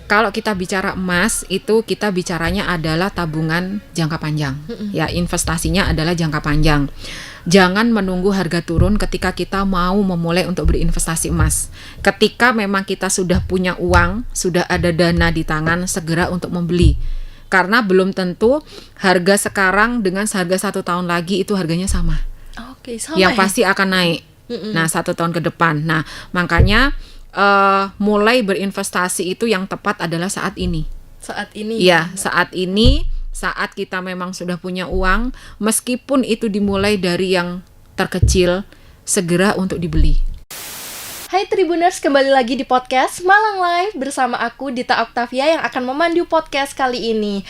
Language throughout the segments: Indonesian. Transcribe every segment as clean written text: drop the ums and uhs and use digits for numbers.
Kalau kita bicara emas, itu kita bicaranya adalah tabungan jangka panjang. Ya, investasinya adalah jangka panjang. Jangan menunggu harga turun ketika kita mau memulai untuk berinvestasi emas. Ketika memang kita sudah punya uang, sudah ada dana di tangan, segera untuk membeli. Karena belum tentu harga sekarang dengan harga 1 tahun lagi itu harganya sama. Oke, sama Yang ya? pasti akan naik. Nah, 1 tahun ke depan. Nah, makanya mulai berinvestasi itu yang tepat adalah saat ini. Saat ini. Iya, saat ini, saat kita memang sudah punya uang, meskipun itu dimulai dari yang terkecil, segera untuk dibeli. Hai Tribuners, kembali lagi di podcast Malang Live bersama aku Dita Octavia yang akan memandu podcast kali ini.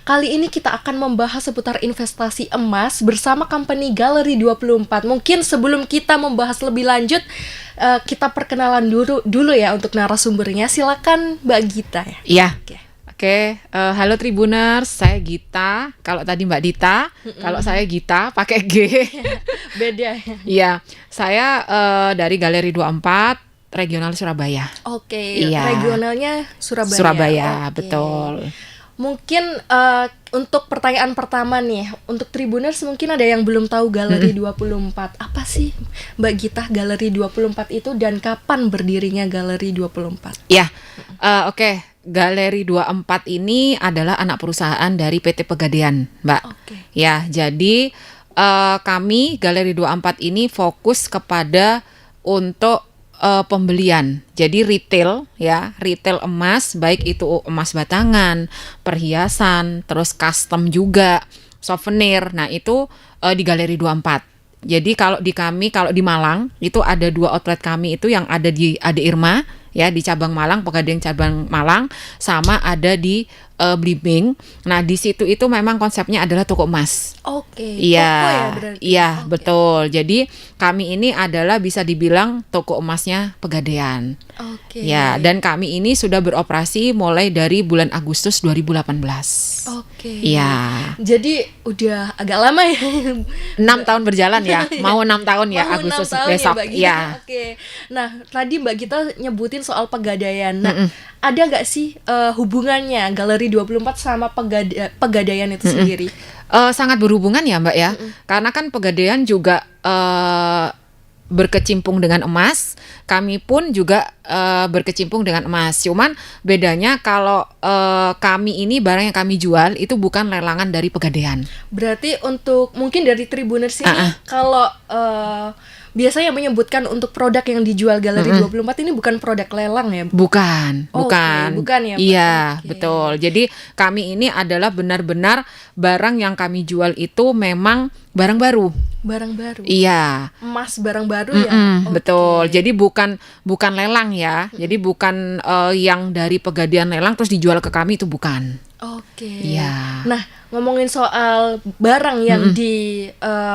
Kali ini kita akan membahas seputar investasi emas bersama company Gallery 24. Mungkin sebelum kita membahas lebih lanjut, kita perkenalan dulu ya untuk narasumbernya. Silakan Mbak Gita ya. Iya. Oke. Halo Tribuners, saya Gita. Kalau tadi Mbak Dita, kalau saya Gita pakai G. Beda ya. Iya, saya dari Galeri 24 Regional Surabaya. Oke, Iya. regionalnya Surabaya. Surabaya, Oke. betul. Mungkin untuk pertanyaan pertama nih, untuk Tribuners mungkin ada yang belum tahu Galeri 24. Apa sih Mbak Gita Galeri 24 itu dan kapan berdirinya Galeri 24? Ya, oke. Galeri 24 ini adalah anak perusahaan dari PT Pegadaian, Mbak. Oke. Ya, jadi kami Galeri 24 ini fokus kepada untuk pembelian. Jadi retail ya, retail emas, baik itu emas batangan, perhiasan, terus custom juga, souvenir. Nah, itu di Galeri 24. Jadi kalau di Malang itu ada 2 outlet kami itu yang ada di Ade Irma ya, di cabang Malang, Pegadaian cabang Malang, sama ada di Blimbing. Nah, di situ itu memang konsepnya adalah toko emas. Oke. Iya, Toko ya berarti. iya, Oke. betul. Jadi kami ini adalah bisa dibilang toko emasnya Pegadaian. Oke. Ya, dan kami ini sudah beroperasi mulai dari bulan Agustus 2018. Oke. Iya. Jadi udah agak lama ya. 6 tahun berjalan ya. Mau 6 tahun ya, Mau 6 Agustus tahun besok. ya, Mbak Gita. Iya. Oke. Nah, tadi Mbak Gita nyebutin soal Pegadaian. Nah, ada nggak sih hubungannya Galeri 24 sama Pegadaian itu sendiri? Sangat berhubungan ya, Mbak ya. Karena kan Pegadaian juga berkecimpung dengan emas, kami pun juga berkecimpung dengan emas. Cuman bedanya kalau kami ini barang yang kami jual itu bukan lelangan dari Pegadaian. Berarti untuk mungkin dari Tribuners ini kalau biasanya menyebutkan untuk produk yang dijual Galeri 24 ini bukan produk lelang ya? Bukan, Oke, bukan. bukan ya, Mbak? Iya, Oke. betul. Jadi kami ini adalah benar-benar barang yang kami jual itu memang barang baru. Barang baru. Iya. Emas barang baru ya? Oke. Betul. Jadi bukan lelang ya. Jadi bukan yang dari Pegadaian lelang terus dijual ke kami, itu bukan. Oke. Iya. Nah, ngomongin soal barang yang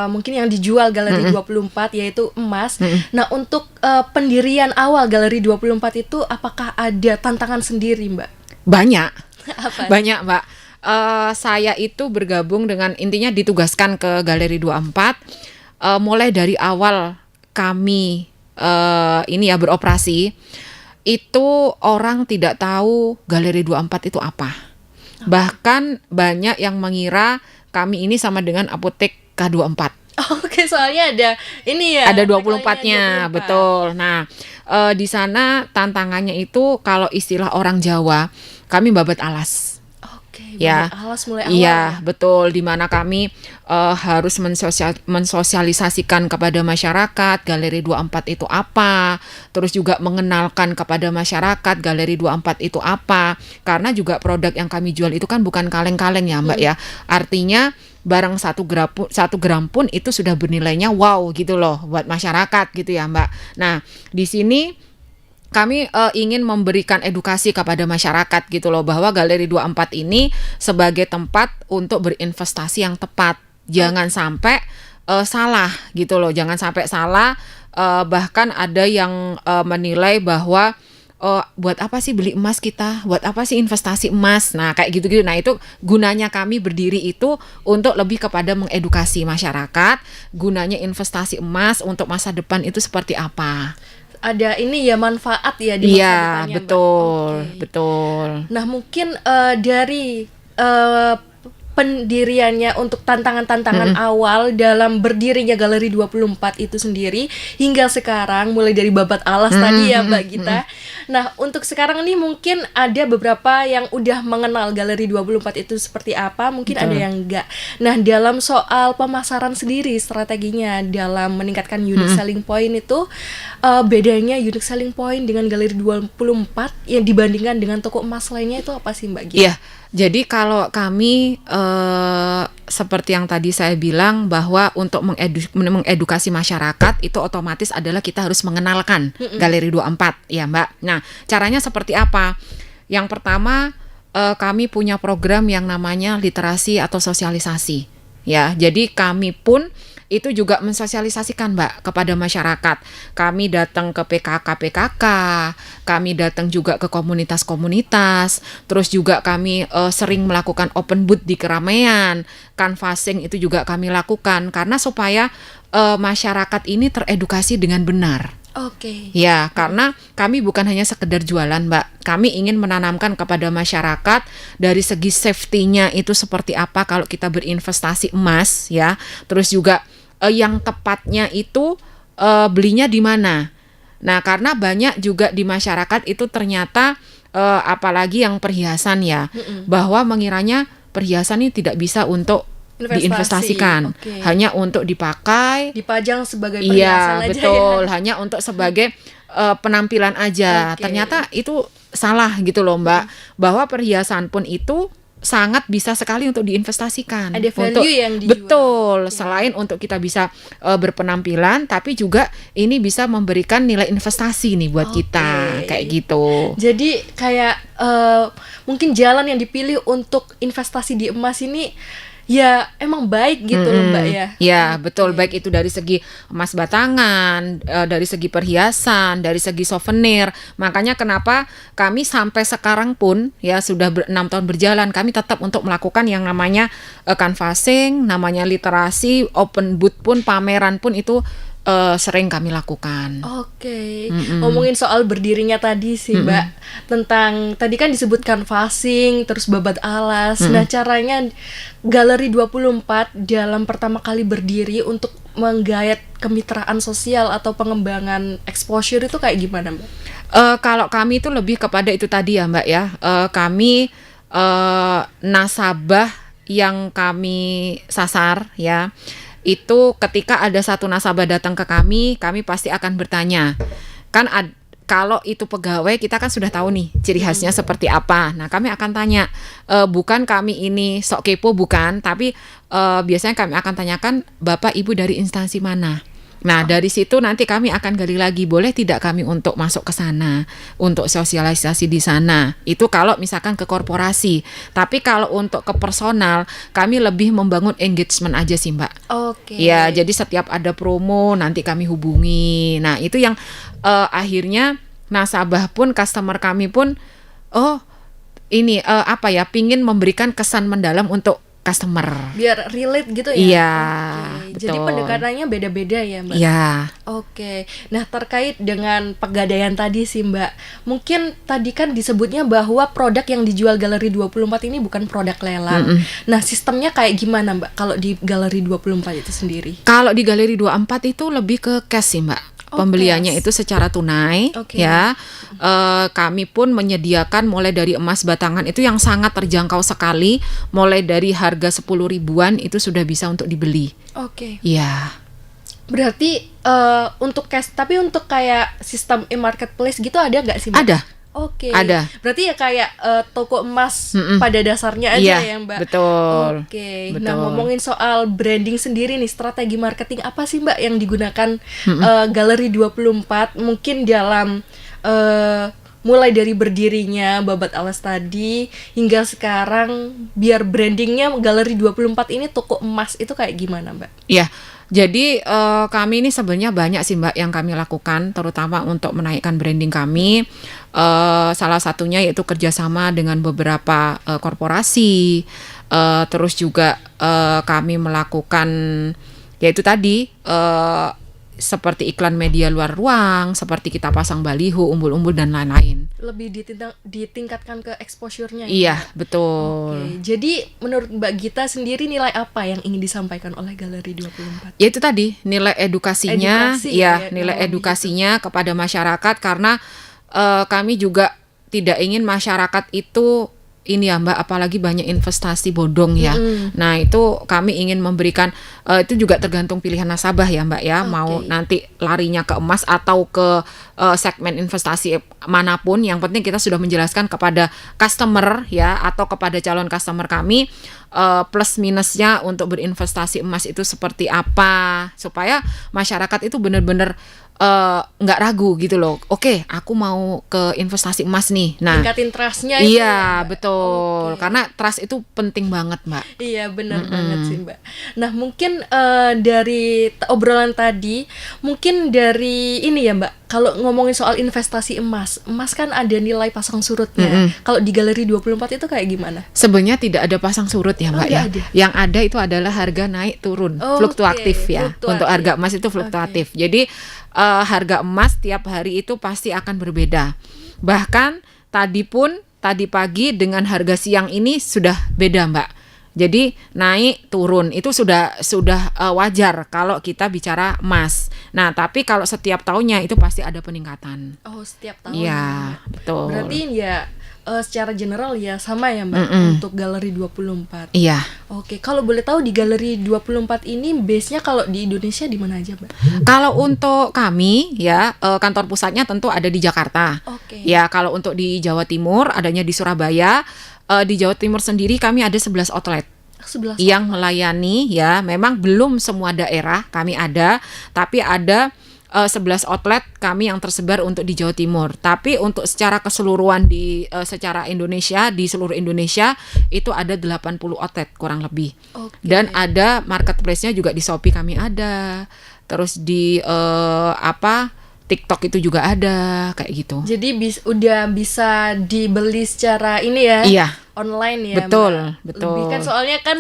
mungkin yang dijual Galeri 24 yaitu emas. Nah, untuk pendirian awal Galeri 24 itu apakah ada tantangan sendiri, Mbak? Banyak. Apa? Banyak, Mbak. Saya itu bergabung dengan, intinya ditugaskan ke Galeri 24 mulai dari awal kami ini ya beroperasi, itu orang tidak tahu Galeri 24 itu apa. Bahkan banyak yang mengira kami ini sama dengan apotek K24. Oke, soalnya ada ini ya. Ada tagline-nya 24-nya, 24. betul. Nah, di sana tantangannya itu kalau istilah orang Jawa, kami babat alas. Oke, Ya. alas mulai awal. Iya, betul. Di mana kami harus mensosialisasikan kepada masyarakat Galeri 24 itu apa, terus juga mengenalkan kepada masyarakat Galeri 24 itu apa. Karena juga produk yang kami jual itu kan bukan kaleng-kaleng ya, Mbak ya. Artinya barang 1 gram pun itu sudah bernilainya wow gitu loh buat masyarakat gitu ya, Mbak. Nah, di sini kami ingin memberikan edukasi kepada masyarakat gitu loh, bahwa Galeri 24 ini sebagai tempat untuk berinvestasi yang tepat. Jangan sampai salah gitu loh, jangan sampai salah. Bahkan ada yang menilai bahwa buat apa sih beli emas kita? Buat apa sih investasi emas? Nah, kayak gitu-gitu. Nah, itu gunanya kami berdiri itu untuk lebih kepada mengedukasi masyarakat, gunanya investasi emas untuk masa depan itu seperti apa. Ada ini ya manfaat ya di masa Iya, depannya, Mbak. betul, Oke. betul. Nah, mungkin dari pendiriannya untuk tantangan-tantangan awal dalam berdirinya Galeri 24 itu sendiri hingga sekarang, mulai dari babat alas tadi ya Mbak Gita. Nah, untuk sekarang ini mungkin ada beberapa yang udah mengenal Galeri 24 itu seperti apa, mungkin ada yang enggak. Nah, dalam soal pemasaran sendiri, strateginya dalam meningkatkan unique selling point itu, bedanya unique selling point dengan Galeri 24 yang dibandingkan dengan toko emas lainnya itu apa sih Mbak Gita? Iya, jadi kalau kami seperti yang tadi saya bilang bahwa untuk mengedukasi masyarakat itu otomatis adalah kita harus mengenalkan Galeri 24 ya Mbak. Nah, caranya seperti apa? Yang pertama kami punya program yang namanya literasi atau sosialisasi. Ya, jadi kami pun itu juga mensosialisasikan Mbak kepada masyarakat. Kami datang ke PKK, kami datang juga ke komunitas-komunitas, terus juga kami sering melakukan open booth di keramaian, canvassing itu juga kami lakukan karena supaya masyarakat ini teredukasi dengan benar. Oke. Ya, karena kami bukan hanya sekedar jualan, Mbak. Kami ingin menanamkan kepada masyarakat dari segi safety-nya itu seperti apa kalau kita berinvestasi emas, ya. Terus juga yang tepatnya itu belinya di mana. Nah, karena banyak juga di masyarakat itu ternyata apalagi yang perhiasan ya, bahwa mengiranya perhiasan ini tidak bisa untuk diinvestasikan, hanya untuk dipakai, dipajang sebagai iya perhiasan aja betul, ya. hanya untuk sebagai penampilan aja. Ternyata itu salah gitu loh Mbak, bahwa perhiasan pun itu sangat bisa sekali untuk diinvestasikan. Ada value untuk, yang dijual. Betul, selain untuk kita bisa berpenampilan, tapi juga ini bisa memberikan nilai investasi nih buat kita, kayak gitu. Jadi kayak mungkin jalan yang dipilih untuk investasi di emas ini ya emang baik gitu loh Mbak ya. Ya betul, baik itu dari segi emas batangan, dari segi perhiasan, dari segi souvenir. Makanya kenapa kami sampai sekarang pun ya sudah 6 tahun berjalan, kami tetap untuk melakukan yang namanya canvassing, namanya literasi, open booth pun, pameran pun itu sering kami lakukan. Oke. Ngomongin soal berdirinya tadi sih Mbak, tentang tadi kan disebut canvassing, terus babat alas. Nah, caranya Galeri 24 dalam pertama kali berdiri untuk menggayat kemitraan sosial atau pengembangan exposure itu kayak gimana Mbak? Kalau kami itu lebih kepada itu tadi ya Mbak ya. Kami nasabah yang kami sasar ya, itu ketika ada satu nasabah datang ke kami pasti akan bertanya. Kan kalau itu pegawai kita kan sudah tahu nih ciri khasnya seperti apa. Nah, kami akan tanya, bukan kami ini sok kepo bukan, tapi biasanya kami akan tanyakan Bapak Ibu dari instansi mana. Nah, dari situ nanti kami akan gali lagi, boleh tidak kami untuk masuk ke sana, untuk sosialisasi di sana. Itu kalau misalkan ke korporasi. Tapi kalau untuk ke personal, kami lebih membangun engagement aja sih, Mbak. Oke. Ya, jadi setiap ada promo nanti kami hubungi. Nah, itu yang akhirnya nasabah pun, customer kami pun, pingin memberikan kesan mendalam untuk customer. Biar relate gitu ya. Iya. Betul. Jadi pendekatannya beda-beda ya Mbak. Iya. Oke. Nah, terkait dengan pegadaian tadi sih Mbak, mungkin tadi kan disebutnya bahwa produk yang dijual Galeri 24 ini bukan produk lelang. Nah, sistemnya kayak gimana Mbak kalau di Galeri 24 itu sendiri? Kalau di Galeri 24 itu lebih ke cash sih Mbak. Pembeliannya itu secara tunai, ya. Kami pun menyediakan mulai dari emas batangan itu yang sangat terjangkau sekali, mulai dari harga 10 ribuan itu sudah bisa untuk dibeli. Oke. Iya. Berarti untuk cash, tapi untuk kayak sistem e-marketplace gitu ada nggak sih Mbak? Ada. Oke. Ada. Berarti ya kayak toko emas pada dasarnya aja ya Mbak. Betul. Oke. Betul. Nah, ngomongin soal branding sendiri nih, strategi marketing apa sih Mbak yang digunakan Galeri 24 mungkin dalam mulai dari berdirinya babat alas tadi hingga sekarang, biar brandingnya Galeri 24 ini toko emas itu kayak gimana Mbak? Iya. Jadi kami ini sebenarnya banyak sih Mbak yang kami lakukan, terutama untuk menaikkan branding kami. Salah satunya yaitu kerjasama dengan beberapa korporasi. Terus juga kami melakukan yaitu tadi seperti iklan media luar ruang, seperti kita pasang baliho, umbul-umbul dan lain-lain. Lebih ditingkatkan ke exposure-nya. Iya, ya? betul. Oke, jadi menurut Mbak Gita sendiri nilai apa yang ingin disampaikan oleh Galeri 24? Ya itu tadi nilai edukasinya, Edukasi, ya ya, nilai lebih edukasinya kepada masyarakat karena kami juga tidak ingin masyarakat itu ini ya Mbak, apalagi banyak investasi bodong ya. Nah itu kami ingin memberikan itu juga tergantung pilihan nasabah ya Mbak ya, mau nanti larinya ke emas atau ke segmen investasi manapun. Yang penting kita sudah menjelaskan kepada customer ya atau kepada calon customer kami plus minusnya untuk berinvestasi emas itu seperti apa supaya masyarakat itu benar-benar nggak ragu gitu loh. Oke, aku mau ke investasi emas nih. Nah, tingkatin trust-nya itu iya ya, Mbak? betul. Oke. Karena trust itu penting banget Mbak. Iya benar banget sih Mbak. Nah mungkin dari obrolan tadi, mungkin dari ini ya Mbak, kalau ngomongin soal investasi emas kan ada nilai pasang surutnya. Kalau di Galeri 24 itu kayak gimana? Sebenarnya tidak ada pasang surut ya Mbak nggak ya. ada. Yang ada itu adalah harga naik turun, Oke, fluktuatif ya. fluktuatif. Untuk harga emas itu fluktuatif. Jadi harga emas tiap hari itu pasti akan berbeda. Bahkan tadi pagi dengan harga siang ini sudah beda Mbak. Jadi naik turun itu sudah wajar kalau kita bicara emas. Nah, tapi kalau setiap tahunnya itu pasti ada peningkatan. Oh setiap tahun. Iya, betul. Berarti ya secara general ya sama ya Mbak untuk Galeri 24. Iya. Oke, kalau boleh tahu di Galeri 24 ini base-nya kalau di Indonesia di mana aja Mbak? Kalau untuk kami ya kantor pusatnya tentu ada di Jakarta. Oke. Ya, kalau untuk di Jawa Timur adanya di Surabaya. Di Jawa Timur sendiri kami ada 11 outlet 11 yang melayani ya. Memang belum semua daerah kami ada, tapi ada 11 outlet kami yang tersebar untuk di Jawa Timur. Tapi untuk secara keseluruhan secara Indonesia, di seluruh Indonesia itu ada 80 outlet kurang lebih. Oke. Dan ada marketplace-nya juga di Shopee kami ada. Terus di TikTok itu juga ada kayak gitu. Jadi udah bisa dibeli secara ini ya? Iya. Online ya Betul, Mbak? betul. Lebih kan soalnya kan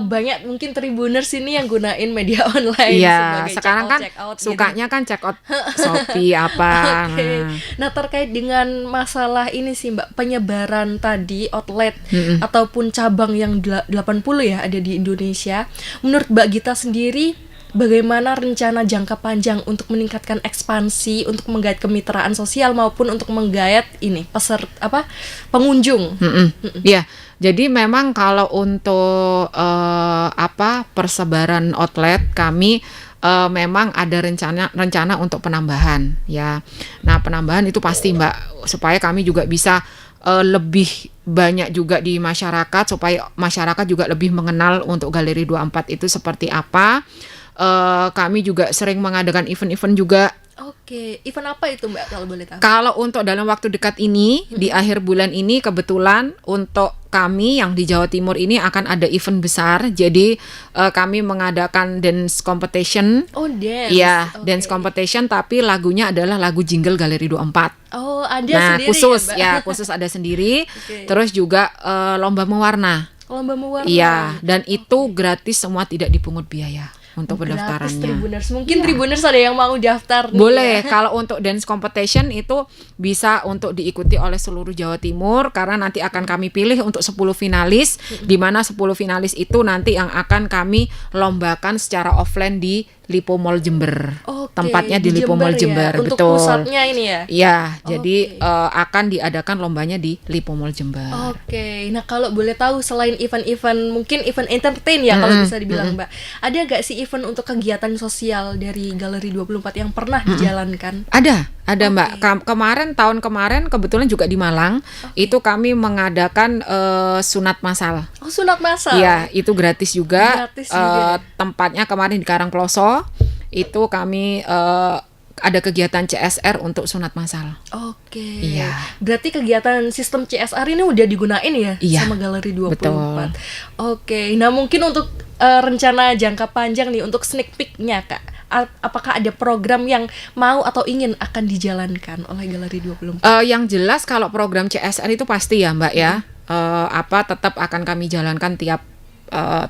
banyak mungkin Tribuners ini yang gunain media online Iya, sebagai sekarang kan check out gitu. sukanya kan check out Shopee apa. Oke. Nah terkait dengan masalah ini sih Mbak, penyebaran tadi outlet ataupun cabang yang 80 ya ada di Indonesia. Menurut Mbak Gita sendiri, bagaimana rencana jangka panjang untuk meningkatkan ekspansi, untuk menggait kemitraan sosial maupun untuk menggait ini pengunjung? Ya, jadi memang kalau untuk persebaran outlet kami memang ada rencana untuk penambahan ya. Nah, penambahan itu pasti Mbak, supaya kami juga bisa lebih banyak juga di masyarakat, supaya masyarakat juga lebih mengenal untuk Galeri 24 itu seperti apa. Kami juga sering mengadakan event-event juga. Oke, event apa itu Mbak kalau boleh tahu? Kalau untuk dalam waktu dekat ini, di akhir bulan ini kebetulan untuk kami yang di Jawa Timur ini akan ada event besar. Jadi kami mengadakan dance competition. Oh, dance. Iya, Oke. dance competition tapi lagunya adalah lagu jingle Galeri 24. Oh, ada Nah, sendiri khusus ya, Mbak? ya, khusus ada sendiri. Oke. Terus juga lomba mewarna. Lomba mewarna. Iya, dan itu gratis semua, tidak dipungut biaya untuk Gratis pendaftarannya. Tribuners. Mungkin Tribuners ada yang mau daftar nih Boleh, ya. kalau untuk dance competition itu bisa untuk diikuti oleh seluruh Jawa Timur karena nanti akan kami pilih untuk 10 finalis, di mana 10 finalis itu nanti yang akan kami lombakan secara offline di Lipo Mall Jember. Oke, Tempatnya di Lipo Mall Jember, ya? Untuk betul. pusatnya ini ya. Iya, jadi Oke. akan diadakan lombanya di Lipo Mall Jember. Oke, nah kalau boleh tahu selain event-event, mungkin event entertain ya kalau bisa dibilang Mbak, ada gak sih event untuk kegiatan sosial dari Galeri 24 yang pernah dijalankan? Ada Oke. Mbak. Tahun kemarin kebetulan juga di Malang, itu kami mengadakan sunat massal. Oh, sunat massal. Iya, itu gratis juga. Gratis juga. Tempatnya kemarin di Karangploso. Itu kami ada kegiatan CSR untuk sunat massal. Oke. Iya. Berarti kegiatan sistem CSR ini udah digunain ya Iya, sama Galeri 24. betul. Oke. Nah, mungkin untuk rencana jangka panjang nih untuk sneak peek-nya Kak. Apakah ada program yang mau atau ingin akan dijalankan oleh Galeri 24? Yang jelas kalau program CSR itu pasti ya Mbak ya, tetap akan kami jalankan tiap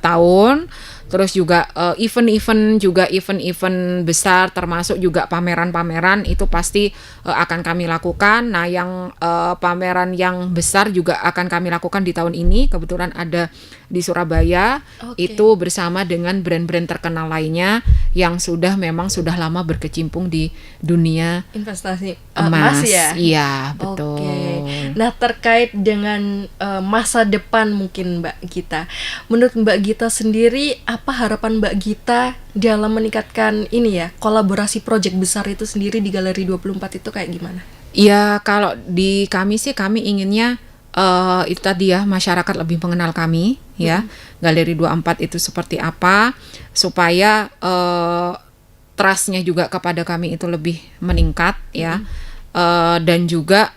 tahun. Terus juga event-event besar, termasuk juga pameran-pameran itu pasti akan kami lakukan. Nah, yang pameran yang besar juga akan kami lakukan di tahun ini. Kebetulan ada di Surabaya, itu bersama dengan brand-brand terkenal lainnya yang memang sudah lama berkecimpung di dunia investasi emas ya. Iya, betul. Nah, terkait dengan masa depan mungkin Mbak Gita, menurut Mbak Gita sendiri apa harapan Mbak Gita dalam meningkatkan ini ya, kolaborasi proyek besar itu sendiri di Galeri 24 itu kayak gimana? Ya, kalau di kami sih kami inginnya itu tadi ya, masyarakat lebih mengenal kami ya. Galeri 24 itu seperti apa, supaya trust-nya juga kepada kami itu lebih meningkat ya. Dan juga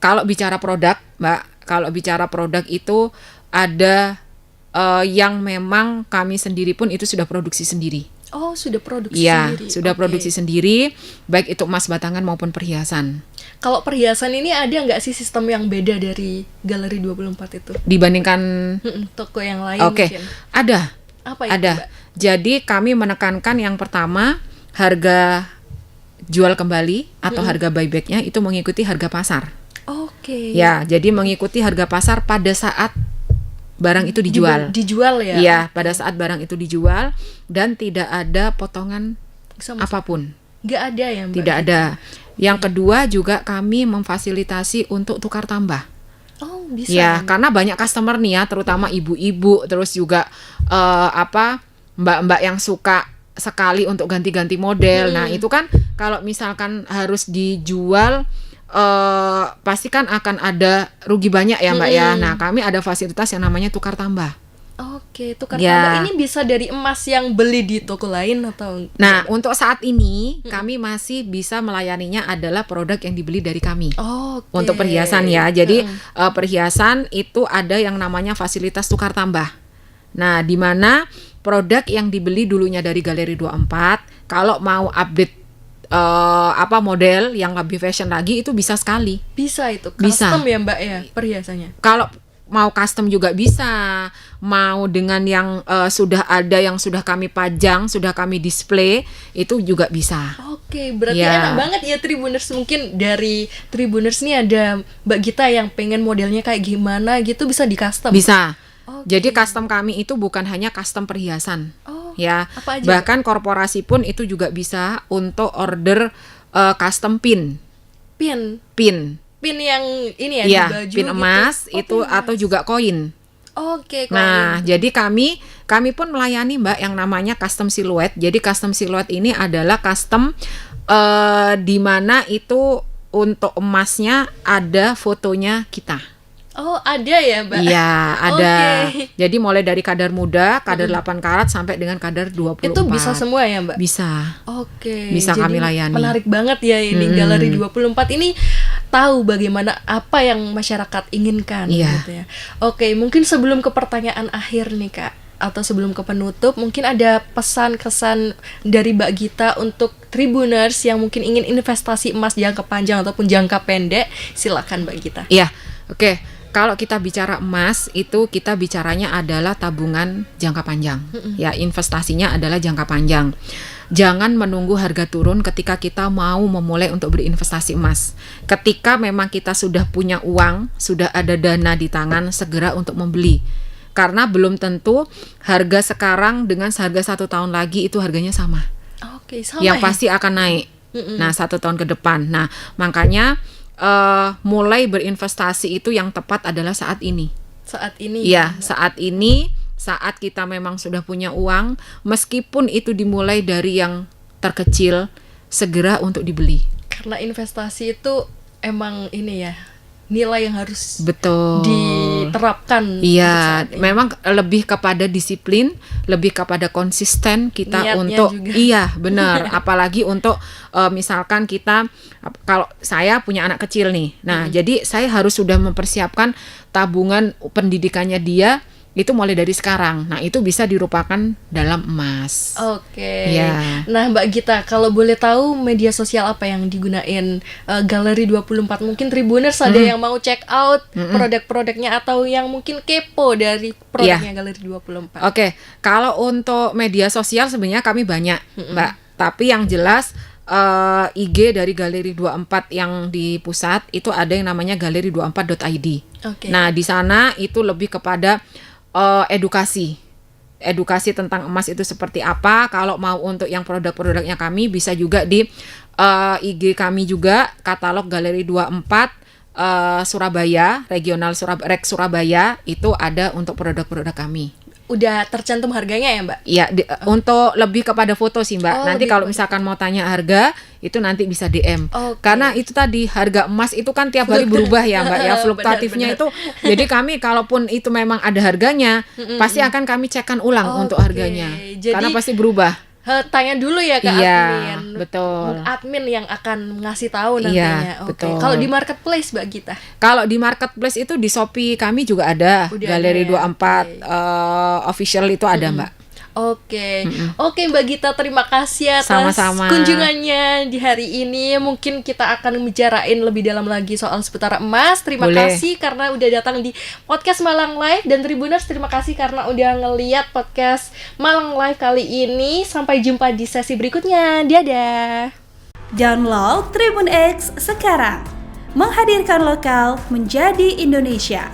kalau bicara produk Mbak, kalau bicara produk itu ada yang memang kami sendiri pun itu sudah produksi sendiri. Oh, sudah produksi ya, sendiri. Sudah produksi sendiri, baik itu emas batangan maupun perhiasan. Kalau perhiasan ini ada nggak sih sistem yang beda dari Galeri 24 itu? Dibandingkan toko yang lain mungkin? Ada. Apa itu, ada. Mbak? Jadi kami menekankan yang pertama, harga jual kembali atau harga buybacknya itu mengikuti harga pasar. Ya, jadi mengikuti harga pasar pada saat barang itu dijual. Dijual ya? Iya, pada saat barang itu dijual dan tidak ada potongan apapun. Nggak ada ya Mbak? Tidak ada. Yang kedua juga kami memfasilitasi untuk tukar tambah. Oh, bisa. Ya, karena banyak customer nih ya, terutama ibu-ibu, terus juga mbak-mbak yang suka sekali untuk ganti-ganti model. Nah, itu kan kalau misalkan harus dijual pasti kan akan ada rugi banyak ya Mbak ya. Nah, kami ada fasilitas yang namanya tukar tambah. Tukar tambah ini bisa dari emas yang beli di toko lain atau? Nah, untuk saat ini kami masih bisa melayaninya adalah produk yang dibeli dari kami. Untuk perhiasan ya. Jadi perhiasan itu ada yang namanya fasilitas tukar tambah. Nah, di mana produk yang dibeli dulunya dari Galeri 24 kalau mau update model yang lebih fashion lagi itu bisa sekali. Bisa itu custom ya Mbak ya perhiasannya. Kalau mau custom juga bisa, mau dengan yang sudah ada yang sudah kami pajang, sudah kami display itu juga bisa. Berarti enak banget ya Tribuners. Mungkin dari Tribuners nih ada Mbak Gita yang pengen modelnya kayak gimana gitu, bisa di custom. Bisa. Jadi custom kami itu bukan hanya custom perhiasan. Ya, bahkan korporasi pun itu juga bisa untuk order custom pin yang ini ya, di baju pin emas gitu. Atau juga koin. Nah, jadi kami pun melayani Mbak yang namanya custom silhouette. Jadi custom silhouette ini adalah custom di mana itu untuk emasnya ada fotonya kita. Ada ya Mbak? Iya, ada. Jadi mulai dari kadar muda, kadar 8 karat sampai dengan kadar 24. Itu bisa semua ya Mbak? Bisa. Jadi Bisa kami layani. Menarik banget ya ini Galeri 24 ini tahu bagaimana apa yang masyarakat inginkan gitu ya. Mungkin sebelum ke pertanyaan akhir nih Kak, atau sebelum ke penutup, mungkin ada pesan kesan dari Mbak Gita untuk Tribuners yang mungkin ingin investasi emas jangka panjang ataupun jangka pendek. Silakan Mbak Gita. Iya. Kalau kita bicara emas, itu kita bicaranya adalah tabungan jangka panjang. Ya, investasinya adalah jangka panjang. Jangan menunggu harga turun ketika kita mau memulai untuk berinvestasi emas. Ketika memang kita sudah punya uang, sudah ada dana di tangan, segera untuk membeli. Karena belum tentu harga sekarang dengan harga 1 tahun lagi itu harganya sama. Sama yang ya? pasti akan naik. Nah, 1 tahun ke depan. Nah, makanya mulai berinvestasi itu yang tepat adalah saat ini. Saat ini, saat kita memang sudah punya uang, meskipun itu dimulai dari yang terkecil, segera untuk dibeli. Karena investasi itu emang ini ya, nilai yang harus betul diterapkan. Iya, memang lebih kepada disiplin, lebih kepada konsisten kita niatnya untuk juga. Iya, benar. Apalagi untuk misalkan kita, kalau saya punya anak kecil nih, nah jadi saya harus sudah mempersiapkan tabungan pendidikannya dia itu mulai dari sekarang. Nah, itu bisa dirupakan dalam emas. Oke. Ya. Nah, Mbak Gita, kalau boleh tahu media sosial apa yang digunain Galeri 24? Mungkin Tribuners ada yang mau check out produk-produknya atau yang mungkin kepo dari produknya Galeri 24. Oke, kalau untuk media sosial sebenarnya kami banyak, Mbak. Tapi yang jelas IG dari Galeri 24 yang di pusat itu ada yang namanya galeri24.id. Oke. Nah, di sana itu lebih kepada edukasi tentang emas itu seperti apa. Kalau mau untuk yang produk-produknya kami bisa juga di IG kami juga, katalog Galeri 24 Surabaya, regional Surabaya itu ada untuk produk-produk kami. Udah tercantum harganya ya, Mbak? Iya, untuk lebih kepada foto sih, Mbak. Nanti lebih kalau kepada misalkan mau tanya harga, itu nanti bisa DM. Oke. Karena itu tadi harga emas itu kan tiap hari berubah ya, Mbak ya. Fluktuatifnya Benar. itu. Jadi kami kalaupun itu memang ada harganya, pasti akan kami cekkan ulang untuk harganya. Jadi, karena pasti berubah. Tanya dulu ya ke Iya, admin. betul. Admin yang akan ngasih tahu Iya, nantinya. Oke. betul. Kalau di marketplace, Mbak Gita? Kalau di marketplace itu di Shopee kami juga ada. Udah Galeri ada ya? 24 official itu ada, Mbak. Oke, Mbak Gita, terima kasih atas Sama-sama. kunjungannya di hari ini. Mungkin kita akan membicarain lebih dalam lagi soal seputar emas. Terima Boleh. kasih karena udah datang di podcast Malang Live, dan Tribuners terima kasih karena udah ngeliat podcast Malang Live kali ini. Sampai jumpa di sesi berikutnya. Dadah. Download Tribun X sekarang. Menghadirkan lokal menjadi Indonesia.